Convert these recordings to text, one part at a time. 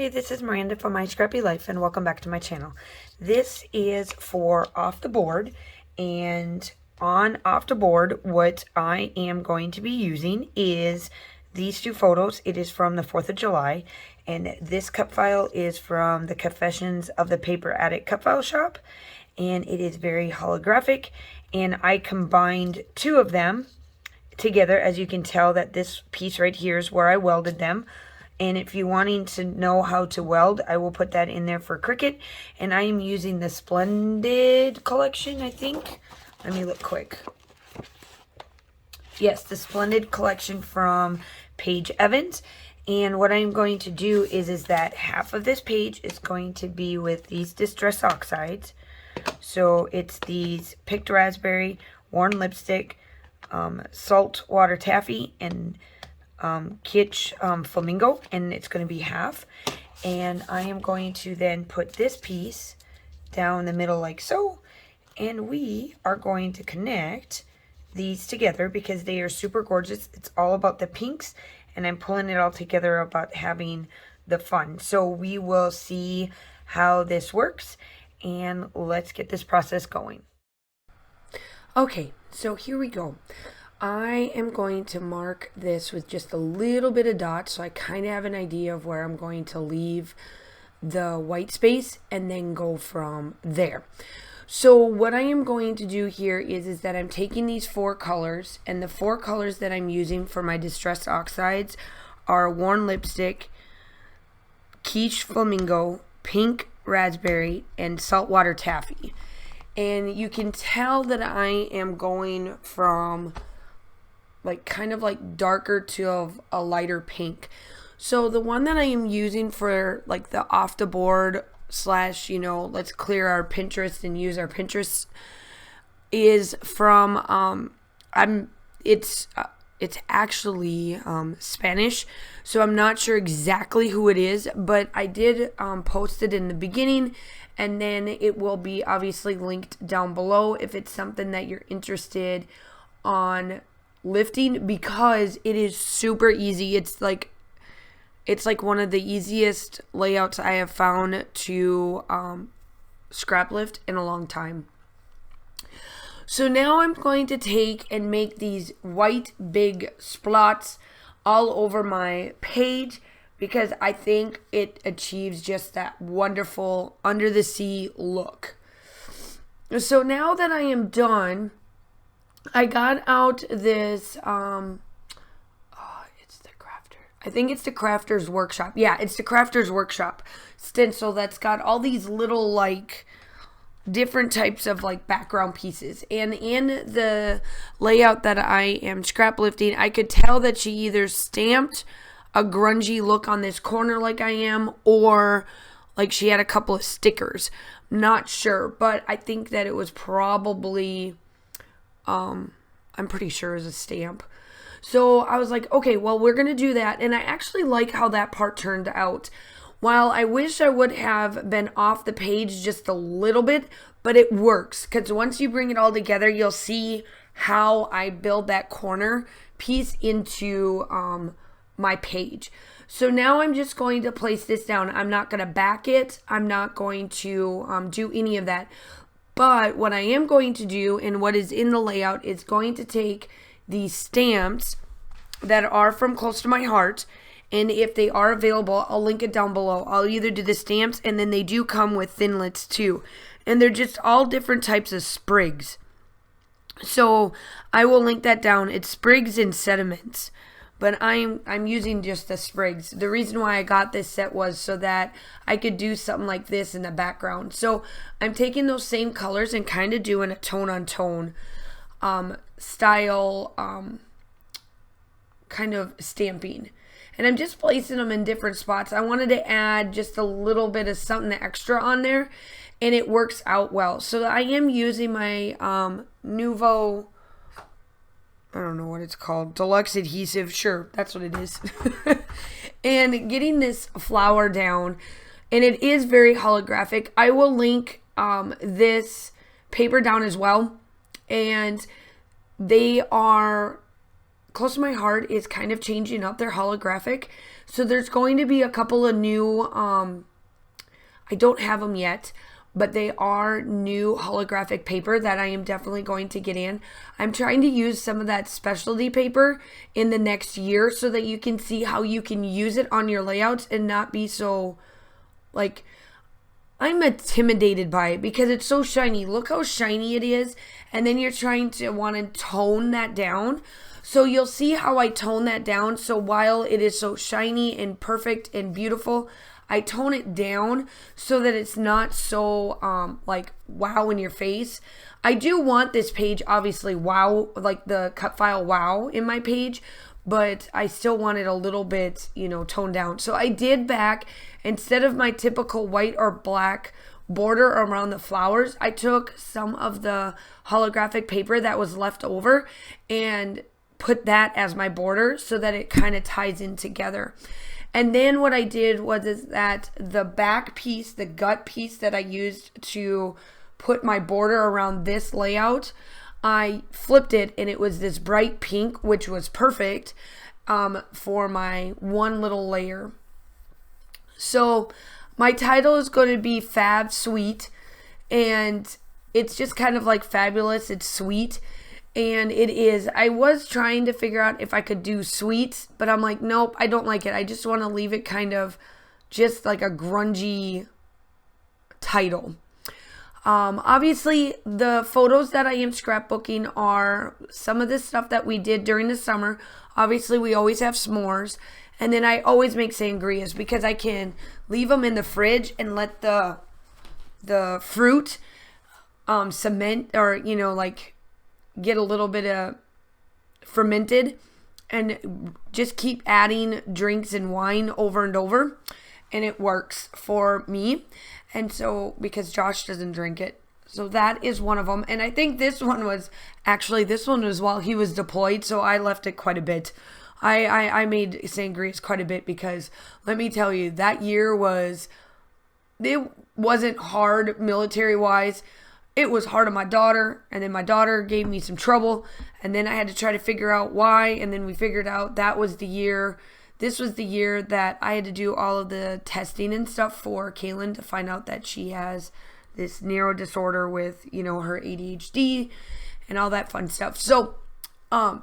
Hi, this is Miranda from My Scrappy Life, and welcome back to my channel. This is for off the board, and on off the board, what I am going to be using is these two photos. It is from the 4th of July, and this cut file is from the Confessions of the Paper Addict cut file shop, and it is very holographic, and I combined two of them together. As you can tell, that this piece right here is where I welded them. And if you're wanting to know how to weld, I will put that in there for Cricut. And I am using the Splendid collection, I think. Let me look quick. Yes, the Splendid collection from Paige Evans. And what I'm going to do is that half of this page is going to be with these Distress Oxides. So it's these Picked Raspberry, Worn Lipstick, Saltwater Taffy, and Kitsch Flamingo, and it's going to be half. And I am going to then put this piece down the middle like so, and we are going to connect these together because they are super gorgeous. It's all about the pinks, and I'm pulling it all together about having the fun. So we will see how this works, and let's get this process going. Okay, so here we go. I am going to mark this with just a little bit of dots so I kind of have an idea of where I'm going to leave the white space and then go from there. So what I am going to do here is that I'm taking these four colors, and the four colors that I'm using for my Distressed Oxides are Worn Lipstick, Kitsch Flamingo, Pink Raspberry, and Saltwater Taffy. And you can tell that I am going from like kind of like darker to a lighter pink. So the one that I am using for like the off the board slash, you know, let's clear our Pinterest and use our Pinterest is from it's actually Spanish, so I'm not sure exactly who it is, but I did post it in the beginning, and then it will be obviously linked down below if it's something that you're interested on lifting, because it is super easy. It's like one of the easiest layouts I have found to scrap lift in a long time. So now I'm going to take and make these white big splots all over my page, because I think it achieves just that wonderful under the sea look. So now that I am done, I got out this, it's the Crafter. I think it's the Crafter's Workshop. Yeah, it's the Crafter's Workshop stencil that's got all these little, like, different types of, like, background pieces. And in the layout that I am scrap lifting, I could tell that she either stamped a grungy look on this corner like I am, or, like, she had a couple of stickers. Not sure, but I think that it was probably... I'm pretty sure is a stamp. So I was like, okay, well, we're going to do that. And I actually like how that part turned out. While I wish I would have been off the page just a little bit, but it works. Because once you bring it all together, you'll see how I build that corner piece into my page. So now I'm just going to place this down. I'm not going to back it. I'm not going to do any of that. But what I am going to do, and what is in the layout, is going to take these stamps that are from Close to My Heart, and if they are available, I'll link it down below. I'll either do the stamps, and then they do come with thinlits too. And they're just all different types of sprigs. So I will link that down. It's sprigs and sediments. But I'm using just the sprigs. The reason why I got this set was so that I could do something like this in the background. So I'm taking those same colors and kind of doing a tone-on-tone style kind of stamping. And I'm just placing them in different spots. I wanted to add just a little bit of something extra on there, and it works out well. So I am using my Nuvo... I don't know what it's called. Deluxe adhesive. Sure, that's what it is. And getting this flower down. And it is very holographic. I will link this paper down as well. And they are close to my heart is kind of changing up their holographic. So there's going to be a couple of new, I don't have them yet, but they are new holographic paper that I am definitely going to get in. I'm trying to use some of that specialty paper in the next year so that you can see how you can use it on your layouts and not be so, like, I'm intimidated by it because it's so shiny. Look how shiny it is. And then you're trying to want to tone that down. So you'll see how I tone that down. So while it is so shiny and perfect and beautiful, I tone it down so that it's not so like wow in your face. I do want this page obviously wow, like the cut file wow in my page, but I still want it a little bit, you know, toned down. So I did back, instead of my typical white or black border around the flowers, I took some of the holographic paper that was left over and put that as my border so that it kind of ties in together. And then what I did was is that the back piece, the gut piece that I used to put my border around this layout, I flipped it and it was this bright pink, which was perfect for my one little layer. So my title is going to be FAV Sweet, and it's just kind of like fabulous. It's sweet. And it is. I was trying to figure out if I could do sweet, but I'm like, nope, I don't like it. I just want to leave it kind of just like a grungy title. Obviously, the photos that I am scrapbooking are some of the stuff that we did during the summer. Obviously, we always have s'mores. And then I always make sangrias because I can leave them in the fridge and let the fruit cement, or, you know, like, get a little bit of fermented and just keep adding drinks and wine over and over, and it works for me. And so, because Josh doesn't drink it, so that is one of them. And I think this one was while he was deployed, so I left it quite a bit. I made sangrias quite a bit because let me tell you, that year it wasn't hard military wise. It was hard on my daughter, and then my daughter gave me some trouble, and then I had to try to figure out why, and then we figured out this was the year that I had to do all of the testing and stuff for Kaylin to find out that she has this neuro disorder with, you know, her ADHD and all that fun stuff. So,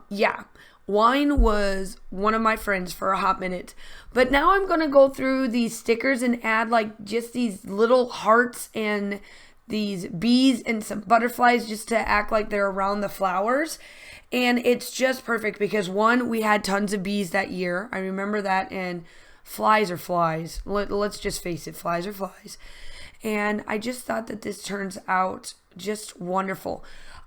yeah, wine was one of my friends for a hot minute, but now I'm going to go through these stickers and add like just these little hearts and these bees and some butterflies just to act like they're around the flowers. And it's just perfect because one, we had tons of bees that year. I remember that. And flies are flies. Let's just face it, flies are flies. And I just thought that this turns out just wonderful.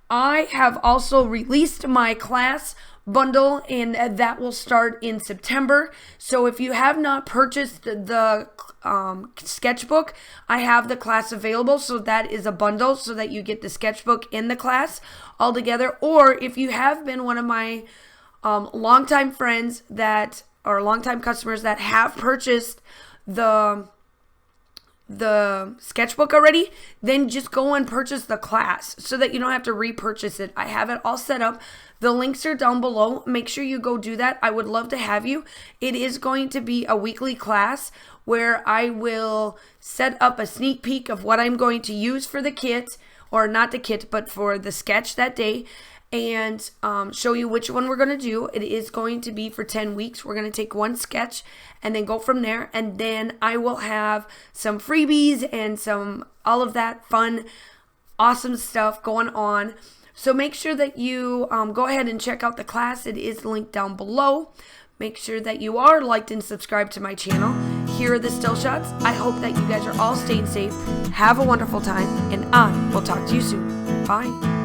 I have also released my class bundle, and that will start in September. So if you have not purchased the sketchbook, I have the class available. So that is a bundle so that you get the sketchbook in the class all together. Or if you have been one of my longtime friends or longtime customers that have purchased the sketchbook already, then just go and purchase the class so that you don't have to repurchase it. I have it all set up. The links are down below. Make sure you go do that. I would love to have you. It is going to be a weekly class where I will set up a sneak peek of what I'm going to use for the kit, or not the kit, but for the sketch that day, and show you which one we're going to do. It is going to be for 10 weeks. We're going to take one sketch and then go from there. And then I will have some freebies and all of that fun, awesome stuff going on. So make sure that you go ahead and check out the class. It is linked down below. Make sure that you are liked and subscribed to my channel. Here are the still shots. I hope that you guys are all staying safe. Have a wonderful time, and I will talk to you soon. Bye.